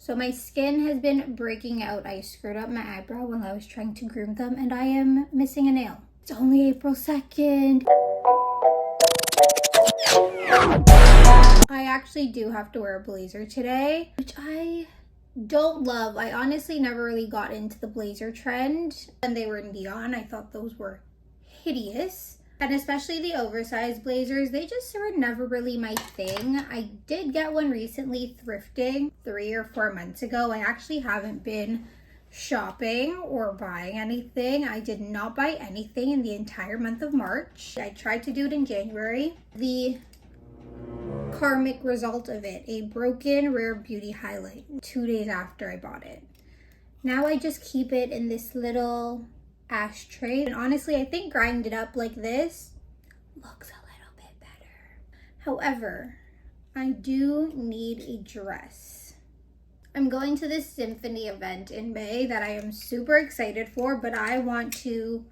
So my skin has been breaking out. I screwed up my eyebrow while I was trying to groom them, and I am missing a nail. It's only April 2nd. I actually do have to wear a blazer today, which I don't love. I honestly never really got into the blazer trend. When they were neon, I thought those were hideous. And especially the oversized blazers, they just were never really my thing. I did get one recently thrifting 3 or 4 months ago. I actually haven't been shopping or buying anything. I did not buy anything in the entire month of March. I tried to do it in January. The karmic result of it, a broken Rare Beauty highlight 2 days after I bought it. Now I just keep it in this little ashtray, and honestly I think grind it up like this looks a little bit better. However, I do need a dress. I'm going to this symphony event in May that I am super excited for, but I want to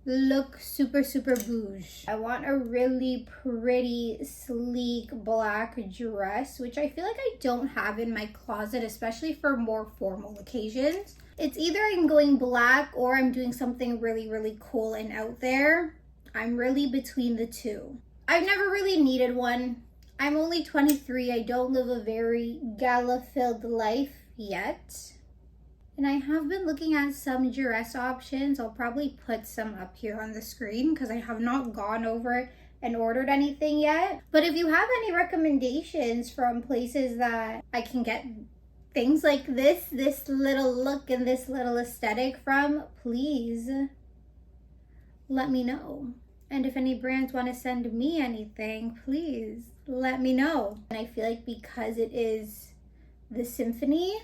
look super bouge. I want a really pretty sleek black dress, which I feel like I don't have in my closet, especially for more formal occasions. It's either I'm going black or I'm doing something really cool and out there. I'm really between the two. I've never really needed one. I'm only 23. I don't live a very gala-filled life yet. And I have been looking at some dress options. I'll probably put some up here on the screen because I have not gone over and ordered anything yet. But if you have any recommendations from places that I can get things like this little look and this little aesthetic from, please let me know. And if any brands want to send me anything, please let me know. And I feel like because it is the symphony,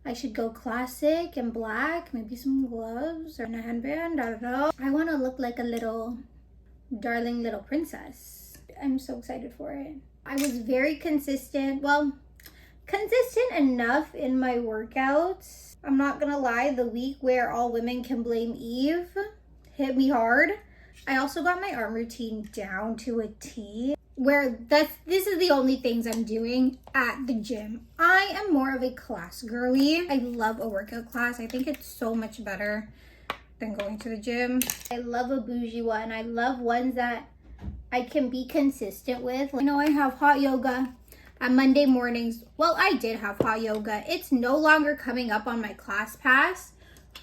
I should go classic and black, maybe some gloves or a headband, I don't know. I want to look like a little darling little princess. I'm so excited for it. I was very consistent enough in my workouts. I'm not gonna lie, the week where all women can blame Eve hit me hard. I also got my arm routine down to a T, where this is the only things I'm doing at the gym. I am more of a class girly. I love a workout class. I think it's so much better than going to the gym. I love a bougie one. I love ones that I can be consistent with. I know I have hot yoga on Monday mornings. Well, I did have hot yoga. It's no longer coming up on my ClassPass,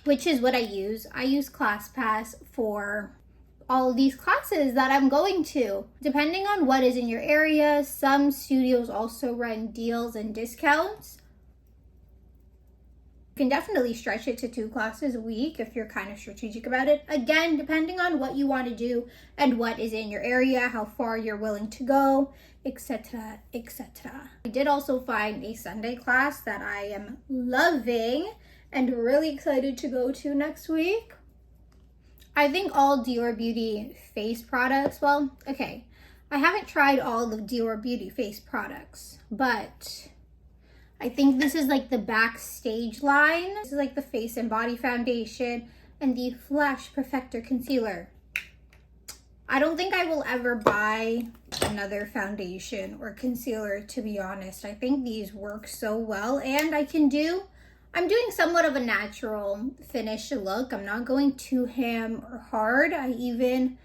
which is what I use. I use ClassPass for all of these classes that I'm going to. Depending on what is in your area, some studios also run deals and discounts. You can definitely stretch it to 2 classes a week if you're kind of strategic about it. Again, depending on what you want to do and what is in your area, how far you're willing to go, etc. I did also find a Sunday class that I am loving and really excited to go to next week. I think all Dior Beauty face products, I haven't tried all the Dior Beauty face products, but I think this is like the backstage line. This is like the face and body foundation and the Flash Perfector concealer. I don't think I will ever buy another foundation or concealer, to be honest. I think these work so well, and I'm doing somewhat of a natural finish look. I'm not going too ham or hard. I even,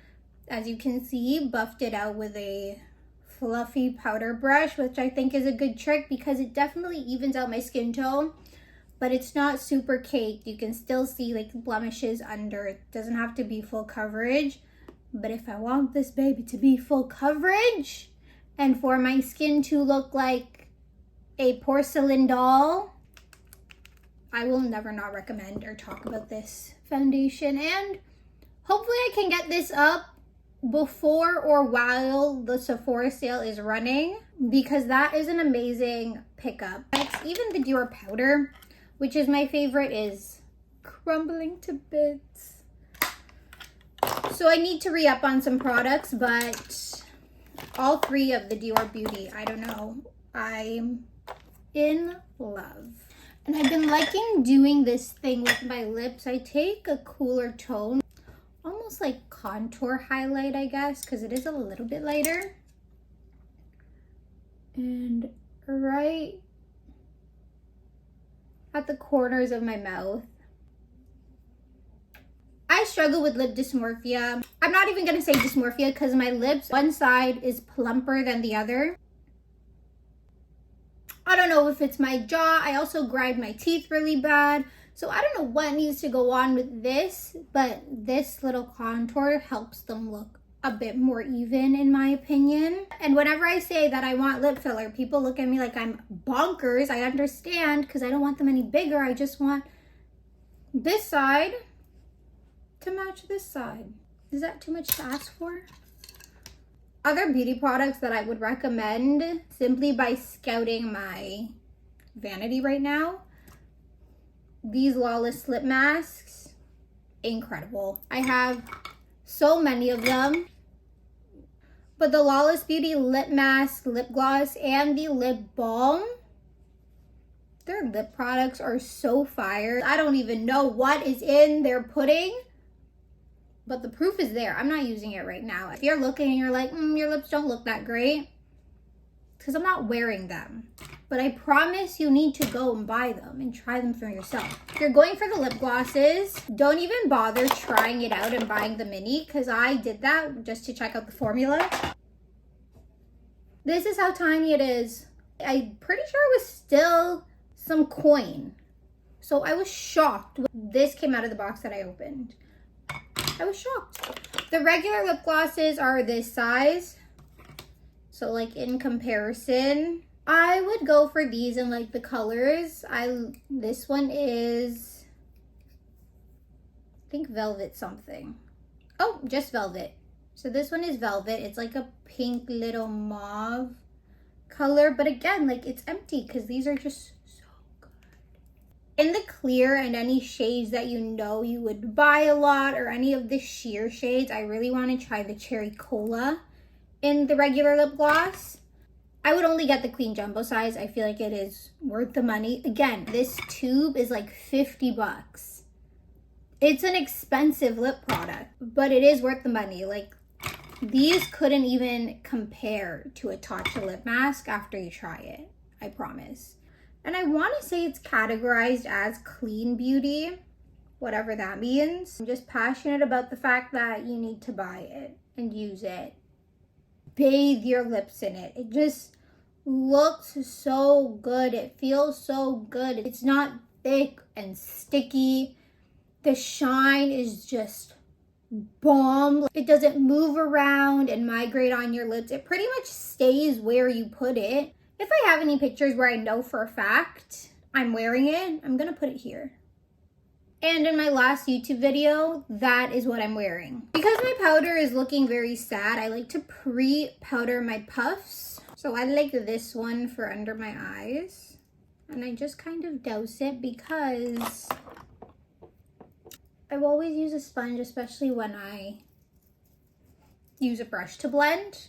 as you can see, buffed it out with a fluffy powder brush, which I think is a good trick because it definitely evens out my skin tone, but it's not super caked. You can still see like blemishes under. It doesn't have to be full coverage, but if I want this baby to be full coverage and for my skin to look like a porcelain doll, I will never not recommend or talk about this foundation. And hopefully I can get this up before or while the Sephora sale is running, because that is an amazing pickup. Even the Dior powder, which is my favorite, is crumbling to bits. So I need to re-up on some products, but all 3 of the Dior Beauty, I don't know, I'm in love. And I've been liking doing this thing with my lips. I take a cooler tone, almost like contour highlight, I guess, because it is a little bit lighter. And right at the corners of my mouth. I struggle with lip dysmorphia. I'm not even gonna say dysmorphia because my lips, one side is plumper than the other. I don't know if it's my jaw. I also grind my teeth really bad. So I don't know what needs to go on with this, but this little contour helps them look a bit more even in my opinion. And whenever I say that I want lip filler, people look at me like I'm bonkers. I understand because I don't want them any bigger. I just want this side to match this side. Is that too much to ask for? Other beauty products that I would recommend simply by scouting my vanity right now. These Lawless lip masks, incredible. I have so many of them. But the Lawless Beauty lip mask, lip gloss, and the lip balm, their lip products are so fire. I don't even know what is in their pudding, but the proof is there. I'm not using it right now. If you're looking and you're like, your lips don't look that great, because I'm not wearing them. But I promise you need to go and buy them and try them for yourself. If you're going for the lip glosses, don't even bother trying it out and buying the mini, because I did that just to check out the formula. This is how tiny it is. I'm pretty sure it was still some coin. So I was shocked when this came out of the box that I opened. I was shocked. The regular lip glosses are this size. So like in comparison, I would go for these in like the colors. This one is, I think velvet something. Oh, just velvet. So this one is velvet. It's like a pink little mauve color. But again, like it's empty because these are just so good. In the clear and any shades that you know you would buy a lot or any of the sheer shades, I really want to try the Cherry Cola in the regular lip gloss. I would only get the Queen Jumbo size. I feel like it is worth the money. Again, this tube is like 50 bucks. It's an expensive lip product, but it is worth the money. Like these couldn't even compare to a Tatcha lip mask after you try it, I promise. And I want to say it's categorized as clean beauty, whatever that means. I'm just passionate about the fact that you need to buy it and use it. Bathe your lips in it. It just looks so good. It feels so good. It's not thick and sticky. The shine is just bomb. It doesn't move around and migrate on your lips. It pretty much stays where you put it. If I have any pictures where I know for a fact I'm wearing it, I'm gonna put it here. And in my last YouTube video, that is what I'm wearing. Because my powder is looking very sad, I like to pre-powder my puffs. So I like this one for under my eyes. And I just kind of douse it because I will always use a sponge, especially when I use a brush to blend.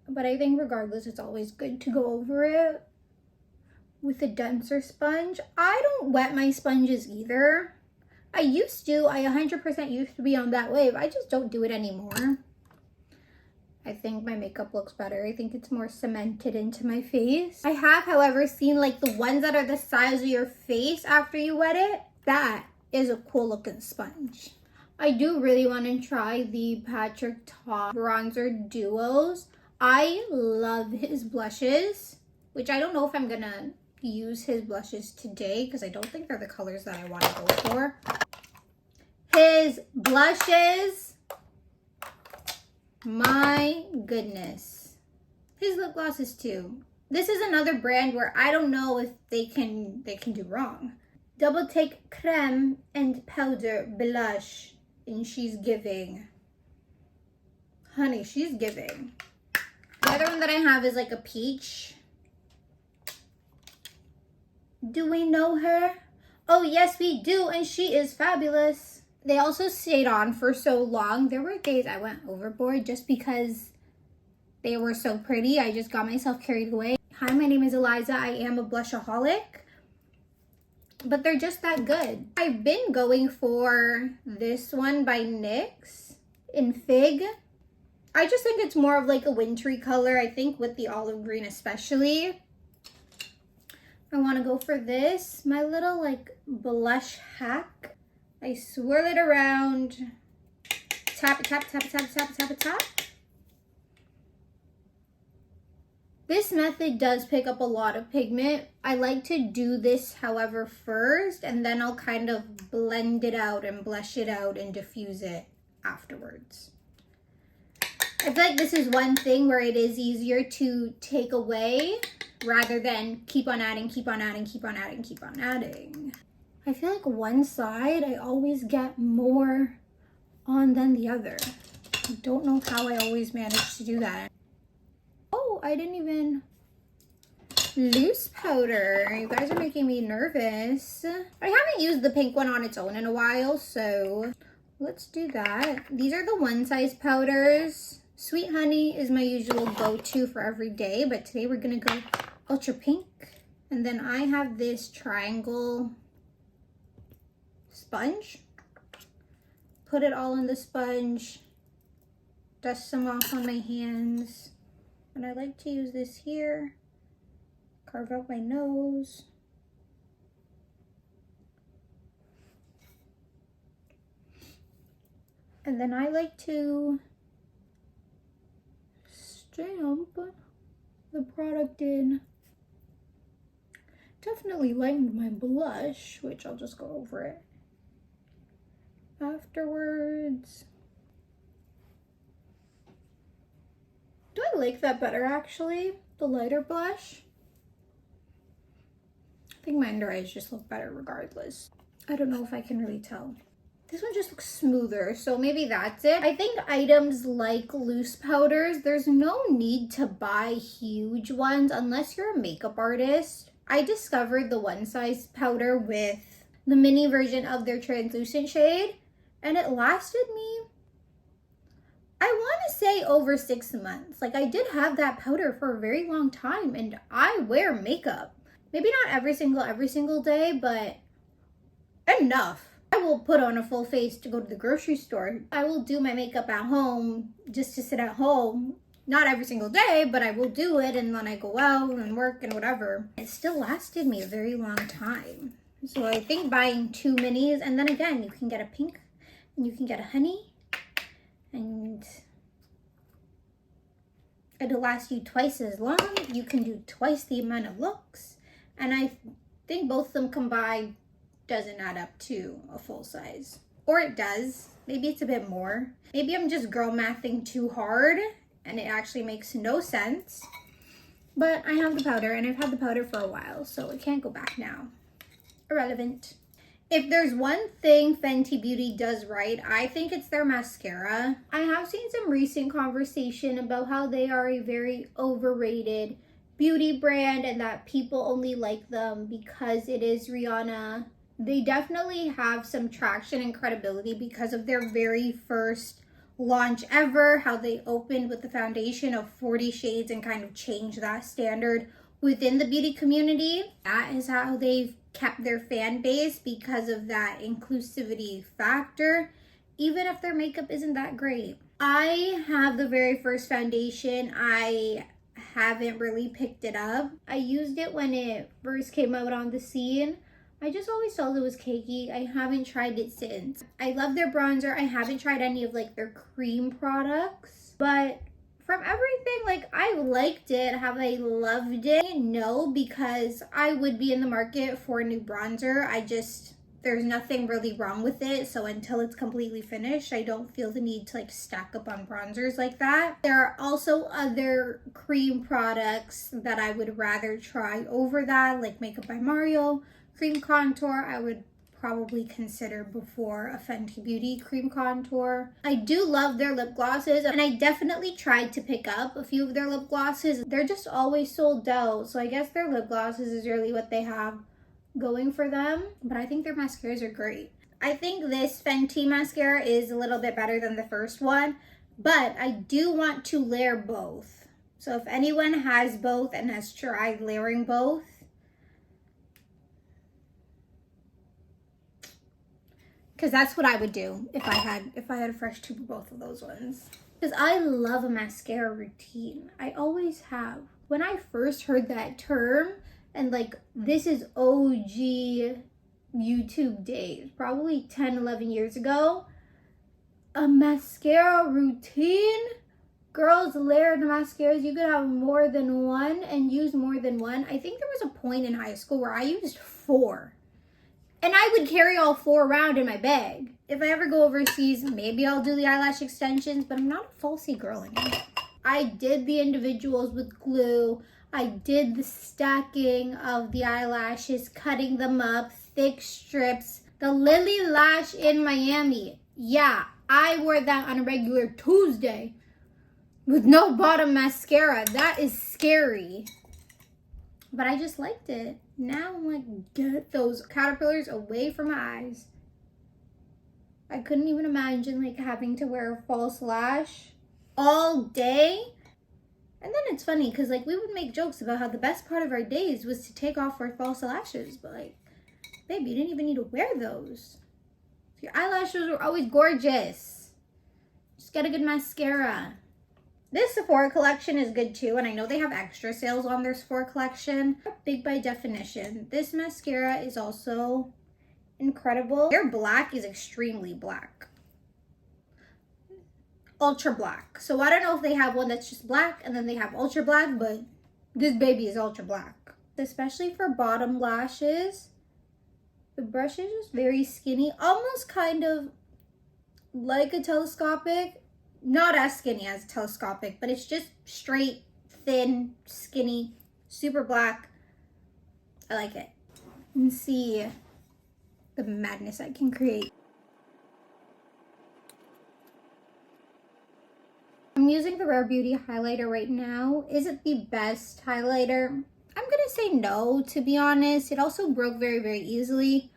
But I think regardless, it's always good to go over it with a denser sponge. I don't wet my sponges either. I used to. I 100% used to be on that wave. I just don't do it anymore. I think my makeup looks better. I think it's more cemented into my face. I have, however, seen like the ones that are the size of your face after you wet it. That is a cool looking sponge. I do really want to try the Patrick Ta bronzer duos. I love his blushes, which I don't know if I'm gonna use his blushes today because I don't think they're the colors that I want to go for. His blushes, my goodness. His lip glosses too. This is another brand where I don't know if they can do wrong. Double Take Creme and Powder Blush, and she's giving. Honey, she's giving. The other one that I have is like a peach. Do we know her? Oh yes, we do, and she is fabulous. They also stayed on for so long. There were days I went overboard just because they were so pretty. I just got myself carried away. Hi, my name is Eliza. I am a blushaholic, but they're just that good. I've been going for this one by NYX in Fig. I just think it's more of like a wintry color, I think with the olive green especially. I want to go for this, my little like blush hack. I swirl it around, tap it, tap it, tap it, tap it, tap it, tap it, tap. This method does pick up a lot of pigment. I like to do this, however, first, and then I'll kind of blend it out and blush it out and diffuse it afterwards. I feel like this is one thing where it is easier to take away rather than keep on adding, keep on adding, keep on adding, keep on adding. I feel like one side I always get more on than the other. I don't know how I always manage to do that. Oh, I didn't even loose powder. You guys are making me nervous. I haven't used the pink one on its own in a while, so let's do that. These are the one size powders. Sweet Honey is my usual go-to for every day, but today we're gonna go ultra pink. And then I have this triangle sponge. Put it all in the sponge. Dust some off on my hands. And I like to use this here. Carve out my nose. And then I like to stamp the product in. Definitely lightened my blush, which I'll just go over it afterwards. Do I like that better actually? The lighter blush? I think my under eyes just look better regardless. I don't know if I can really tell. This one just looks smoother, so maybe that's it. I think items like loose powders, there's no need to buy huge ones unless you're a makeup artist. I discovered the one size powder with the mini version of their translucent shade, and it lasted me, I want to say, over 6 months. Like, I did have that powder for a very long time, and I wear makeup. Maybe not every single day, but enough. I will put on a full face to go to the grocery store. I will do my makeup at home just to sit at home. Not every single day, but I will do it, and then I go out and work and whatever. It still lasted me a very long time. So I think buying 2 minis, and then again, you can get a pink and you can get a honey, and it'll last you twice as long. You can do twice the amount of looks, and I think both of them combined doesn't add up to a full size. Or it does. Maybe it's a bit more. Maybe I'm just girl mathing too hard and it actually makes no sense. But I have the powder, and I've had the powder for a while, so it can't go back now. Irrelevant. If there's one thing Fenty Beauty does right, I think it's their mascara. I have seen some recent conversation about how they are a very overrated beauty brand and that people only like them because it is Rihanna. They definitely have some traction and credibility because of their very first launch ever, how they opened with the foundation of 40 shades and kind of changed that standard within the beauty community. That is how they've kept their fan base, because of that inclusivity factor, even if their makeup isn't that great. I have the very first foundation. I haven't really picked it up. I used it when it first came out on the scene. I just always thought it was cakey. I haven't tried it since. I love their bronzer. I haven't tried any of like their cream products, but from everything, like, I liked it. Have I loved it? No, because I would be in the market for a new bronzer. There's nothing really wrong with it. So until it's completely finished, I don't feel the need to like stack up on bronzers like that. There are also other cream products that I would rather try over that, like Makeup by Mario. Cream contour, I would probably consider before a Fenty Beauty cream contour. I do love their lip glosses, and I definitely tried to pick up a few of their lip glosses. They're just always sold out, so I guess their lip glosses is really what they have going for them. But I think their mascaras are great. I think this Fenty mascara is a little bit better than the first one, but I do want to layer both. So if anyone has both and has tried layering both, because that's what I would do if I had a fresh tube of both of those ones. Because I love a mascara routine. I always have. When I first heard that term, And like, this is OG YouTube days, probably 10, 11 years ago. A mascara routine? Girls, layered mascaras, you could have more than one and use more than one. I think there was a point in high school where I used 4. And I would carry all 4 around in my bag. If I ever go overseas, maybe I'll do the eyelash extensions, but I'm not a falsy girl anymore. I did the individuals with glue. I did the stacking of the eyelashes, cutting them up, thick strips. The Lily Lash in Miami. Yeah, I wore that on a regular Tuesday with no bottom mascara. That is scary. But I just liked it. Now I'm like, get those caterpillars away from my eyes. I couldn't even imagine like having to wear a false lash all day. And then it's funny because like we would make jokes about how the best part of our days was to take off our false lashes. But like, babe, you didn't even need to wear those. Your eyelashes were always gorgeous. Just get a good mascara. This Sephora collection is good too, and I know they have extra sales on their Sephora collection. Big by definition. This mascara is also incredible. Their black is extremely black. Ultra black. So I don't know if they have one that's just black and then they have ultra black, but this baby is ultra black. Especially for bottom lashes. The brush is just very skinny, almost kind of like a telescopic. Not as skinny as telescopic, but it's just straight, thin, skinny, super black. I like it. And see the madness I can create. I'm using the Rare Beauty highlighter right now. Is it the best highlighter? I'm gonna say no, to be honest. It also broke very, very easily.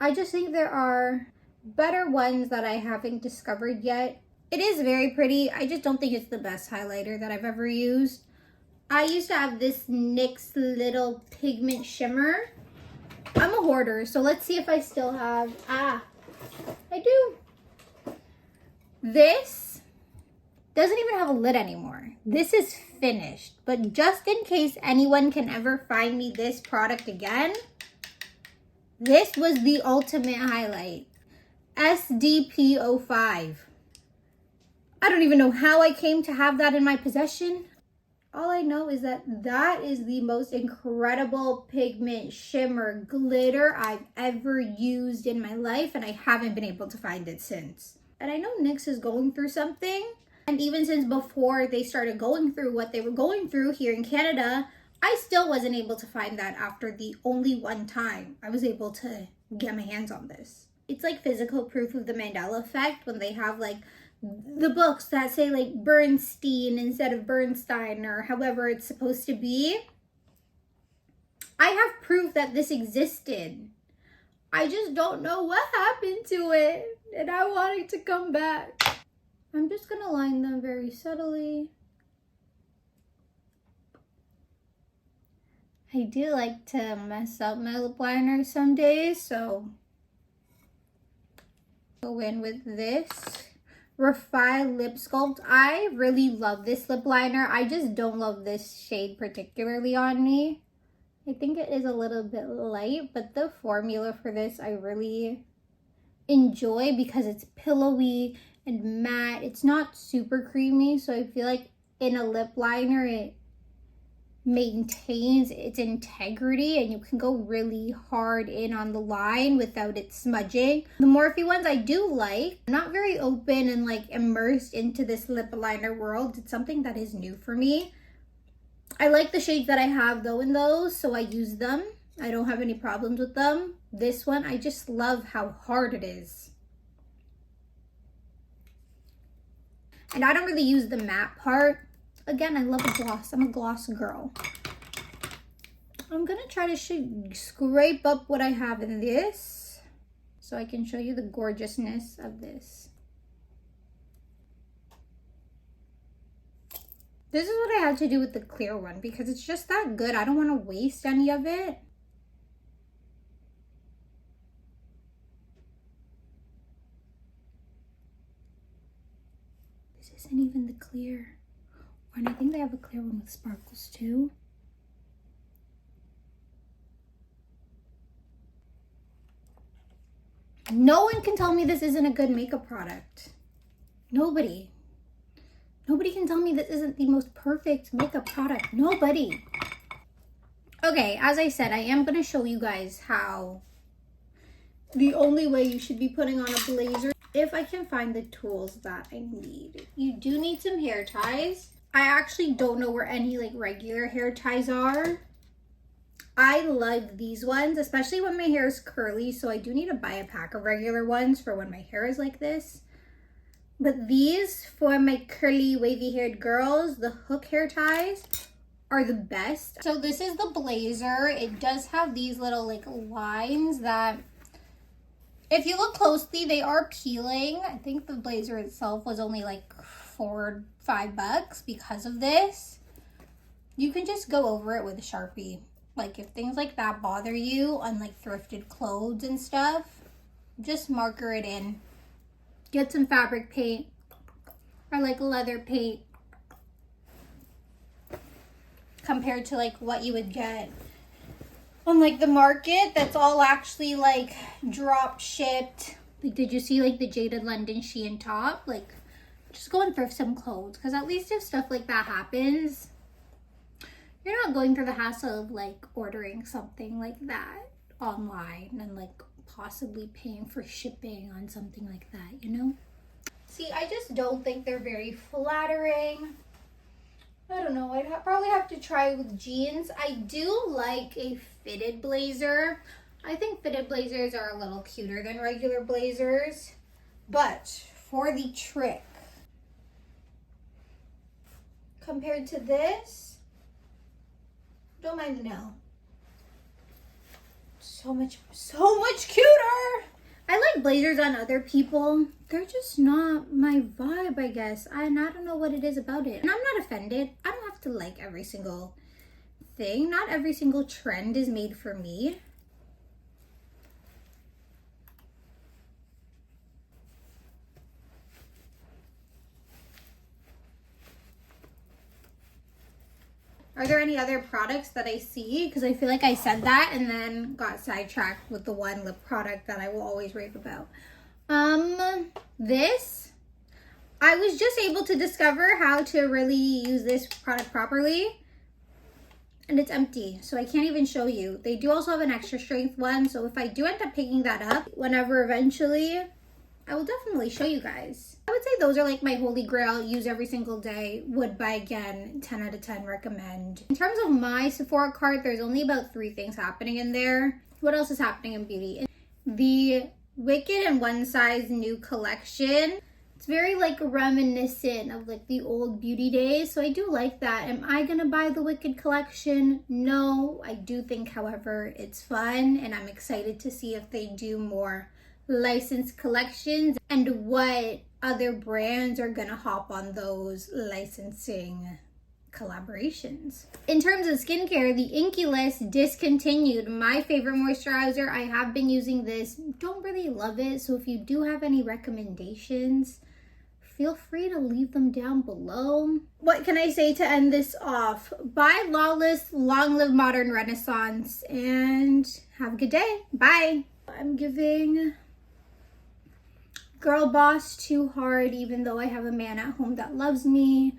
I just think there are better ones that I haven't discovered yet. It is very pretty. I just don't think it's the best highlighter that I've ever used. I used to have this NYX little pigment shimmer. I'm a hoarder, so let's see if I still have, I do. This doesn't even have a lid anymore. This is finished, but just in case anyone can ever find me this product again, this was the ultimate highlight. SDP05. I don't even know how I came to have that in my possession. All I know is that that is the most incredible pigment shimmer glitter I've ever used in my life, and I haven't been able to find it since. And I know NYX is going through something, and even since before they started going through what they were going through here in Canada, I still wasn't able to find that after the only one time I was able to get my hands on this. It's like physical proof of the Mandela effect when they have like the books that say like Bernstein instead of Bernstein or however it's supposed to be. I have proof that this existed. I just don't know what happened to it, and I want it to come back. I'm just gonna line them very subtly. I do like to mess up my lip liner some days, so go in with this Refi Lip Sculpt. I really love this lip liner. I just don't love this shade particularly on me. I think it is a little bit light, but the formula for this I really enjoy because it's pillowy and matte. It's not super creamy, so I feel like in a lip liner it maintains its integrity and you can go really hard in on the line without it smudging. The Morphe ones I do like. I'm not very open and like immersed into this lip liner world. It's something that is new for me. I like the shades that I have though in those, so I use them. I don't have any problems with them. This one, I just love how hard it is. And I don't really use the matte part. Again, I love a gloss. I'm a gloss girl. I'm gonna try to scrape up what I have in this so I can show you the gorgeousness of this. This is what I had to do with the clear one because it's just that good. I don't want to waste any of it. This isn't even the clear. And I think they have a clear one with sparkles too. No one can tell me this isn't a good makeup product. Nobody. Nobody can tell me this isn't the most perfect makeup product. Nobody. Okay, as I said, I am going to show you guys how the only way you should be putting on a blazer, if I can find the tools that I need. You do need some hair ties. I actually don't know where any like regular hair ties are. I love these ones, especially when my hair is curly, so I do need to buy a pack of regular ones for when my hair is like this. But these, for my curly, wavy-haired girls, the hook hair ties are the best. So this is the blazer. It does have these little like lines that, if you look closely, they are peeling. I think the blazer itself was only like $4 or $5 because of this. You can just go over it with a Sharpie. Like if things like that bother you on like thrifted clothes and stuff, just marker it in. Get some fabric paint or like leather paint compared to like what you would get on like the market that's all actually like drop shipped. Like, did you see like the Jaded London Shein top? Like, just go and thrift some clothes, because at least if stuff like that happens, you're not going through the hassle of like ordering something like that online and like possibly paying for shipping on something like that, you know? See, I just don't think they're very flattering. I don't know, I'd probably have to try with jeans. I do like a fitted blazer. I think fitted blazers are a little cuter than regular blazers. But for the trick, compared to this, don't mind the nail. So much cuter. I like blazers on other people. They're just not my vibe, I guess. And I don't know what it is about it. And I'm not offended. I don't have to like every single thing. Not every single trend is made for me. Are there any other products that I see? Because I feel like I said that and then got sidetracked with the one lip product that I will always rave about. This, I was just able to discover how to really use this product properly. And it's empty, so I can't even show you. They do also have an extra strength one, so if I do end up picking that up whenever eventually, I will definitely show you guys. I would say those are like my holy grail, use every single day, would buy again, 10 out of 10 recommend. In terms of my Sephora cart, there's only about 3 things happening in there. What else is happening in beauty? The Wicked and One Size new collection. It's very like reminiscent of like the old beauty days, so I do like that. Am I gonna buy the Wicked collection? No, I do think, however, it's fun and I'm excited to see if they do more licensed collections and what other brands are gonna hop on those licensing collaborations. In terms of skincare, the Inky List discontinued. My favorite moisturizer. I have been using this. Don't really love it, so if you do have any recommendations, feel free to leave them down below. What can I say to end this off? Buy Lawless, long live modern renaissance, and have a good day. Bye. I'm giving girl boss too hard, even though I have a man at home that loves me.